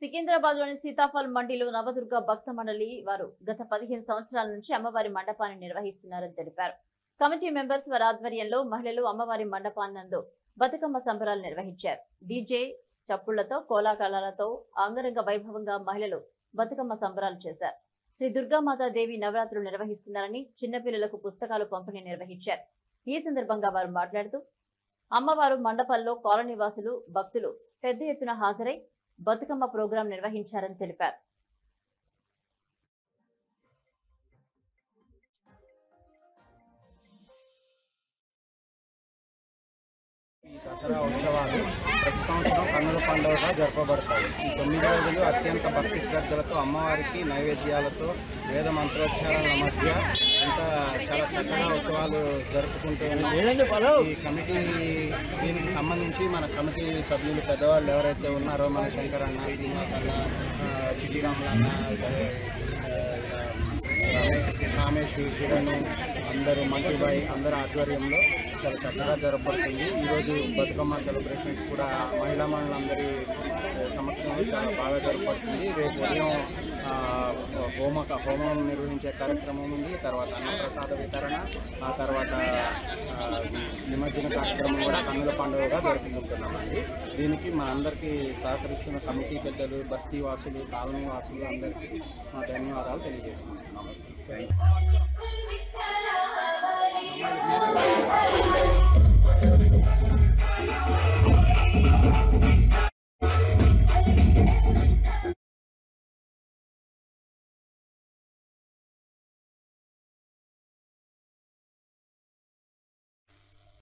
సికింద్రాబాద్లోని సీతాఫల్ మండిలో నవదుర్గ భక్త మండలి వారు గత 15 సంవత్సరాల నుంచి అమ్మవారి మండపాన్ని నిర్వహిస్తున్నారని తెలిపారు. కమిటీ మెంబర్స్ వారి ఆధ్వర్యంలో మహిళలు అమ్మవారి మండపాన్నందు బతుకమ్మ సంబరాలు నిర్వహించారు. డీజే చప్పుళ్లతో కోలాహలాలతో అంగరంగ వైభవంగా మహిళలు బతుకమ్మ సంబరాలు చేశారు. శ్రీ దుర్గామాతా దేవి నవరాత్రులు నిర్వహిస్తున్నారని చిన్నపిల్లలకు పుస్తకాలు పంపిణీ నిర్వహించారు. ఈ సందర్భంగా వారు మాట్లాడుతూ అమ్మవారు మండపంలో కాలనీ వాసులు భక్తులు పెద్ద ఎత్తున హాజరై బతుకమ్మ ప్రోగ్రాం నిర్వహించారని తెలిపారు. ఈ దసరా ఉత్సవాలు ప్రతి సంవత్సరం కన్నుల పండుగగా జరపబడతాయి. ఈ 9 రోజులు అత్యంత భక్తి శ్రద్ధలతో అమ్మవారికి నైవేద్యాలతో వేద మంత్రోచ్చారాల మధ్య చాలా చక్కగా ఉత్సవాలు జరుపుకుంటూ ఉన్నాయి. ఈ కమిటీ దీనికి సంబంధించి మన కమిటీ సభ్యులు పెద్దవాళ్ళు ఎవరైతే ఉన్నారో మన శంకర్ అన్న, శ్రీనివాస్ అన్న, చిట్టిరాములు అన్న, రామేష్, కిరణ్, అందరూ మంత్రిబాయి అందరూ ఆధ్వర్యంలో చాలా చక్కగా జరపబడుతుంది. ఈరోజు బతుకమ్మ సెలబ్రేషన్స్ కూడా మహిళా మనులందరి సమక్షంలో చాలా బాగా జరపబడుతుంది. రేపు ఉదయం హోమం నిర్వహించే కార్యక్రమం ఉంది. తర్వాత అన్నప్రసాద వితరణ, ఆ తర్వాత నిమజ్జన కార్యక్రమం కూడా కన్నుల పండుగగా జరుపుకుంటున్నామండి. దీనికి మా అందరికీ సహకరిస్తున్న కమిటీ పెద్దలు, బస్తీ వాసులు, కాలనీ వాసులు అందరికీ మా ధన్యవాదాలు తెలియజేసుకుంటున్నాము. Thank you.